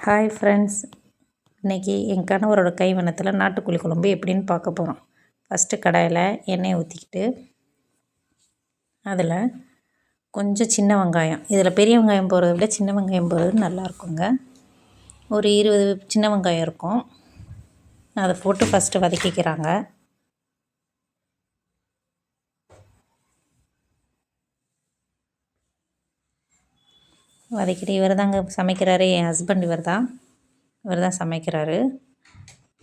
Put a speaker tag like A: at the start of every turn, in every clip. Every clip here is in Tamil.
A: ஹாய் ஃப்ரெண்ட்ஸ், இன்றைக்கி என் கணவரோட கைவண்ணத்தில் நாட்டுக்கோழி குழம்பு எப்படின்னு பார்க்க போகிறோம். ஃபஸ்ட்டு கடாயில் எண்ணெயை ஊற்றிக்கிட்டு அதில் கொஞ்சம் சின்ன வெங்காயம், இதில் பெரிய வெங்காயம் போடுறத விட சின்ன வெங்காயம் போடுறது நல்லாயிருக்குங்க. ஒரு 20 சின்ன வெங்காயம் இருக்கும். அதை போட்டு ஃபஸ்ட்டு வதக்கிக்கிறாங்க. வதக்கிட்டு இவர் தாங்க சமைக்கிறாரு, என் ஹஸ்பண்ட் இவர் தான் சமைக்கிறாரு.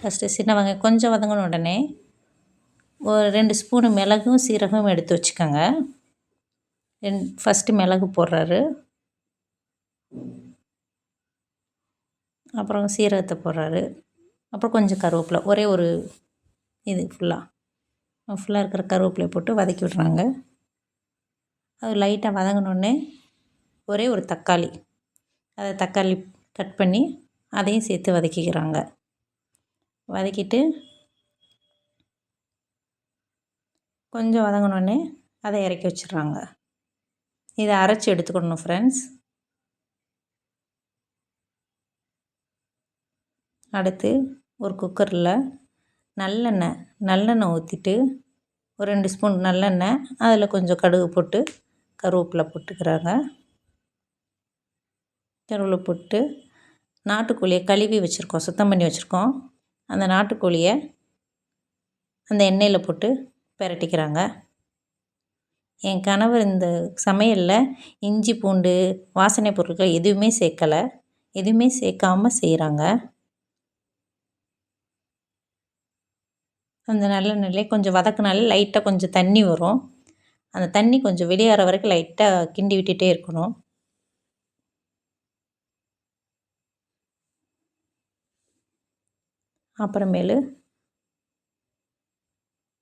A: ஃபஸ்ட்டு சின்ன வெங்காயம் கொஞ்சம் வதங்கின உடனே ஒரு 2 ஸ்பூனு மிளகும் சீரகம் எடுத்து வச்சுக்கோங்க. ஃபஸ்ட்டு மிளகு போடுறாரு, அப்புறம் சீரகத்தை போடுறாரு, அப்புறம் கொஞ்சம் கருவேப்பிலை, ஒரே ஒரு இது ஃபுல்லாக இருக்கிற கருவேப்பிலை போட்டு வதக்கி விட்றாங்க. அது லைட்டாக வதங்கினோடனே ஒரே ஒரு தக்காளி கட் பண்ணி அதையும் சேர்த்து வதக்கிக்கிறாங்க. வதக்கிட்டு கொஞ்சம் வதங்கினோடனே அதை இறக்கி வச்சிடுறாங்க. இதை அரைச்சி எடுத்துக்கணும் ஃப்ரெண்ட்ஸ். அடுத்து ஒரு குக்கரில் நல்லெண்ணெய் ஊற்றிட்டு ஒரு 2 ஸ்பூன் நல்லெண்ணெய், அதில் கொஞ்சம் கடுகு போட்டு கருவேப்பிலை போட்டுக்கிறாங்க. கருவேப்பிலை போட்டு நாட்டுக்கோழியை கழுவி வச்சுருக்கோம், சுத்தம் பண்ணி வச்சுருக்கோம். அந்த நாட்டுக்கோழியை அந்த எண்ணெயில் போட்டு பிரட்டிக்கிறாங்க. என் கணவர் இந்த சமையலில் இஞ்சி பூண்டு வாசனை பொருட்கள் எதுவுமே சேர்க்கலை, எதுவுமே சேர்க்காமல் செய்கிறாங்க. அந்த நல்லெண்ணெயிலே கொஞ்சம் வதக்கினாலே லைட்டாக கொஞ்சம் தண்ணி வரும். அந்த தண்ணி கொஞ்சம் வெளியேற வரைக்கும் லைட்டாக கிண்டி விட்டுட்டே இருக்கணும். அப்புறமேலு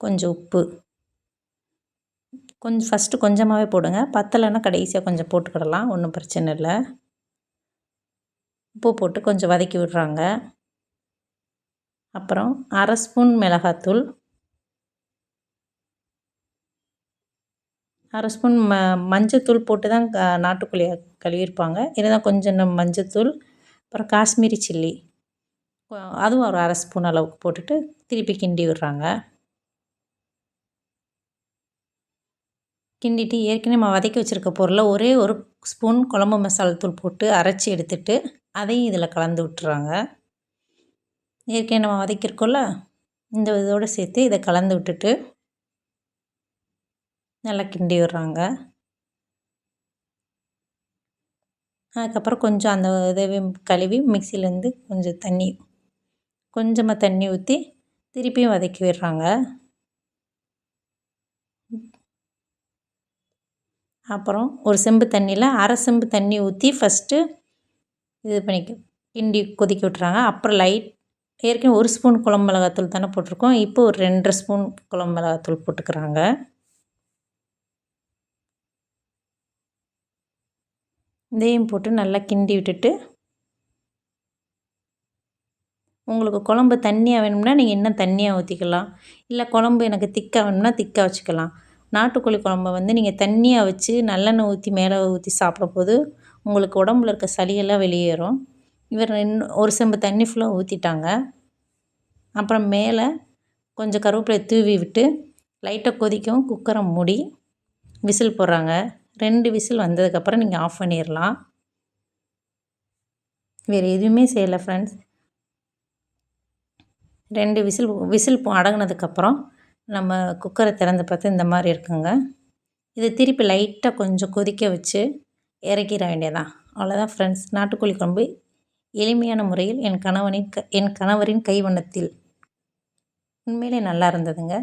A: கொஞ்சம் உப்பு, ஃபஸ்ட்டு கொஞ்சமாகவே போடுங்க, பத்தலைன்னா கடைசியாக கொஞ்சம் போட்டுக்கிடலாம், ஒன்றும் பிரச்சனை இல்லை. உப்பு போட்டு கொஞ்சம் வதக்கி விடுறாங்க. அப்புறம் 1/2 ஸ்பூன் மிளகாத்தூள், 1/2 ஸ்பூன் மஞ்சத்தூள் போட்டு தான் நாட்டுக்கோழியை கழுவிருப்பாங்க. இதுதான் கொஞ்சம் மஞ்சத்தூள், அப்புறம் காஷ்மீரி சில்லி அதுவும் ஒரு 1/2 ஸ்பூன் அளவுக்கு போட்டுட்டு திருப்பி கிண்டி விடுறாங்க. கிண்டிட்டு ஏற்கனவே நம்ம வதக்கி வச்சுருக்க பொருளை ஒரே ஒரு ஸ்பூன் குழம்பு மசாலா தூள் போட்டு அரைச்சி எடுத்துட்டு அதையும் இதில் கலந்து விட்டுறாங்க. ஏற்கனவே நம்ம வதக்கியிருக்கோம்ல, இந்த இதோடு சேர்த்து இதை கலந்து விட்டுட்டு நல்லா கிண்டி விடுறாங்க. அதுக்கப்புறம் கொஞ்சம் அந்த இதை கழுவி மிக்சியிலேருந்து கொஞ்சமாக தண்ணி ஊற்றி திருப்பியும் வதக்கி விடுறாங்க. அப்புறம் ஒரு செம்பு தண்ணியில் 1/2 செம்பு தண்ணி ஊற்றி ஃபஸ்ட்டு கிண்டி கொதிக்க விட்டுறாங்க. அப்புறம் ஏற்கனவே 1 ஸ்பூன் குழம்பு மிளகாத்தூள் தானே போட்டிருக்கோம், இப்போ ஒரு 2.5 ஸ்பூன் குழம்பு மிளகாத்தூள் போட்டுக்கிறாங்க. இதையும் போட்டு நல்லா கிண்டி விட்டுட்டு, உங்களுக்கு குழம்பு தண்ணியாக வேணும்னா நீங்கள் இன்னும் தண்ணியாக ஊற்றிக்கலாம், இல்லை குழம்பு எனக்கு திக்காக வேணும்னா திக்காக வச்சுக்கலாம். நாட்டுக்கோழி குழம்ப நீங்கள் தண்ணியாக வச்சு நல்லெண்ணெய் ஊற்றி மேலே ஊற்றி சாப்பிடும்போது உங்களுக்கு உடம்புல இருக்க சளியெல்லாம் வெளியேறும். இவர் ஒரு செம்பு தண்ணி ஃபுல்லாக ஊற்றிட்டாங்க. அப்புறம் மேலே கொஞ்சம் கருவேப்பிலை தூவி விட்டு லைட்டாக கொதிக்கவும் குக்கரை மூடி விசில் போடுறாங்க. 2 விசில் வந்ததுக்கப்புறம் நீங்கள் ஆஃப் பண்ணிடலாம். வேறு எதுவுமே செய்யலை ஃப்ரெண்ட்ஸ். 2 விசில் அடங்கினதுக்கப்புறம் நம்ம குக்கரை திறந்து பார்த்து இந்த மாதிரி இருக்குங்க. இதை திருப்பி லைட்டாக கொஞ்சம் கொதிக்க வச்சு இறக்கிட வேண்டியதான். அவ்வளோதான் ஃப்ரெண்ட்ஸ், நாட்டுக்கோழி குழம்பு எளிமையான முறையில் என் கணவரின் கைவண்ணத்தில் உண்மையிலே நல்லா இருந்ததுங்க.